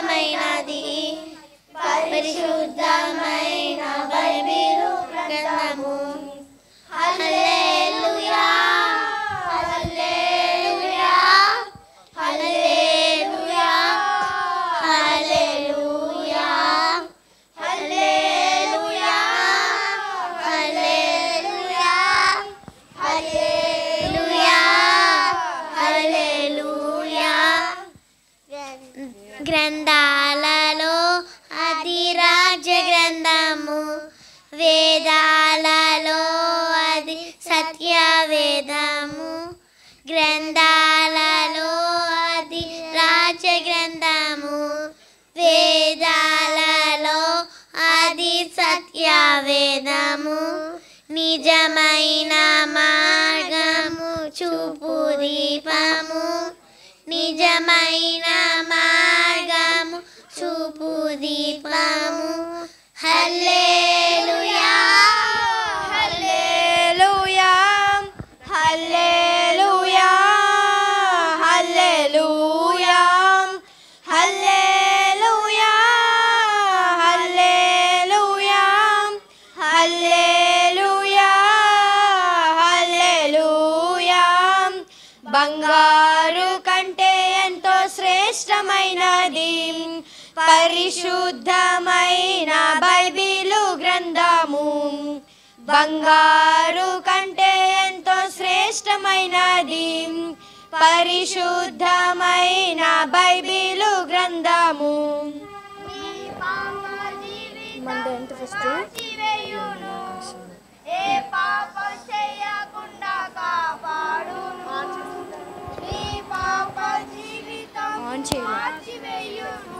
పరిశుద్ధమైనది పరిశుద్ధమైన బైబిలు గ్రంథము హల్లెలూయా హల్లెలూయా హల్లెలూయా హల్లెలూయా హల్లెలూయా హల్లెలూయా హల్లెలూయా హల్లెలూయా గ్రంథాలలో అది రాజ్య గ్రంథము వేదాలలో అది సత్య వేదము గ్రంథాలలో అది రాజ్య గ్రంథము వేదాలలో అది సత్య వేదము నిజమైన మార్గము చూపు దీపము నిజమైన మార్గము చూపు దీపము హల్లెలూయా హల్లెలూయా హల్లెలూయా హల్లెలూయా హల్లెలూయా హల్లెలూయా హల్లెలూయా హల్లెలూయా బంగారు కంటే ఎంతో శ్రేష్టమైనది పరిశుద్ధమైన బైబిలు గ్రంథము బంగారు కంటే ఎంతో శ్రేష్టమైనది పరిశుద్ధమైన బైబిలు గ్రంథము ఏ పాపం చేయకుండా కాపాడును నీ పాప జీవితం మార్చివేయును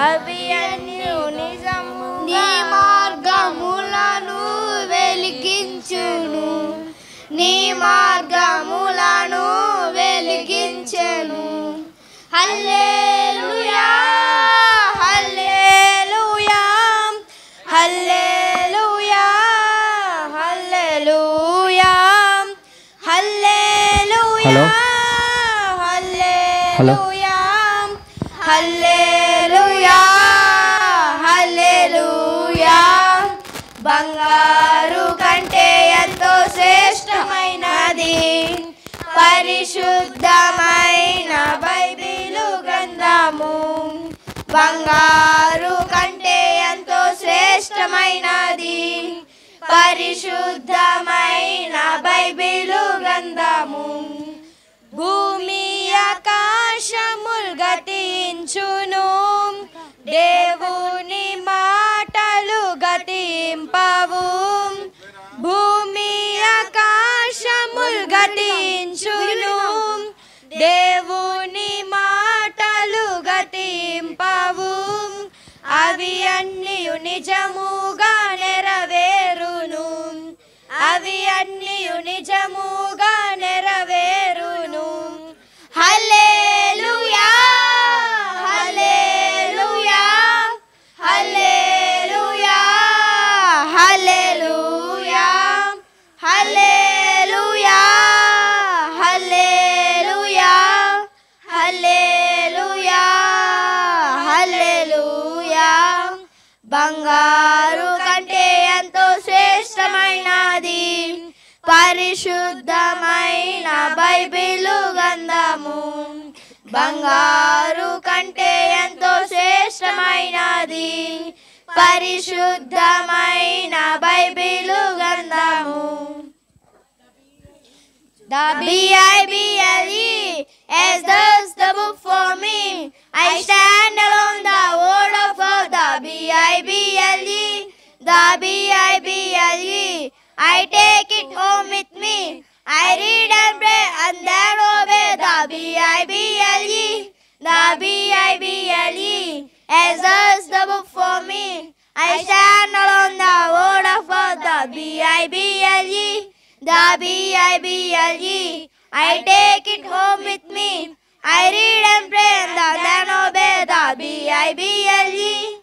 అవి అన్ని నిజము నీ మార్గములను వెలిగించును నీ మార్గములను వెలిగించును హల్లెలూయా హల్లెలూయా హల్లెలూయా హల్లెలూయా హల్లెలూయా హల్లెలూయా హల్లెలూయా హల్లెలూయా బంగారు కంటే ఎంతో శ్రేష్టమైనది పరిశుద్ధమైన బైబిలు గ్రంథము బంగారు కంటే ఎంతో శ్రేష్టమైనది పరిశుద్ధమైన బైబిలు గ్రంథము భూమి ఆకాశములు గతించును దేవుని మాటలు గతింపవు భూమి ఆకాశములు గతించును దేవుని మాటలు గతింపవు అవి అన్ని నిజముగా నెరవేరును అవి అన్ని నిజముగా నెరవేరును హల్లెలూయా హల్లెలూయా హల్లెలూయా హల్లెలూయా హల్లెలూయా హల్లెలూయా హల్లెలూయా హల్లెలూయా బంగారు కంటే ఎంతో శ్రేష్టమైనది పరిశుద్ధమైన బైబిలు గ్రంథము బంగారు కంటే ఎంతో శ్రేష్టమైనది పరిశుద్ధమైన బైబిలు గ్రంథము The Bible is thus the book for me. I stand alone the word of God. The Bible, the Bible. I take it home with me. I read and pray and then obey. The Bible, the Bible is thus the book for me. I stand alone the word of God. The Bible, the Bible. I take it home with me. I read and pray and then obey. The Bible.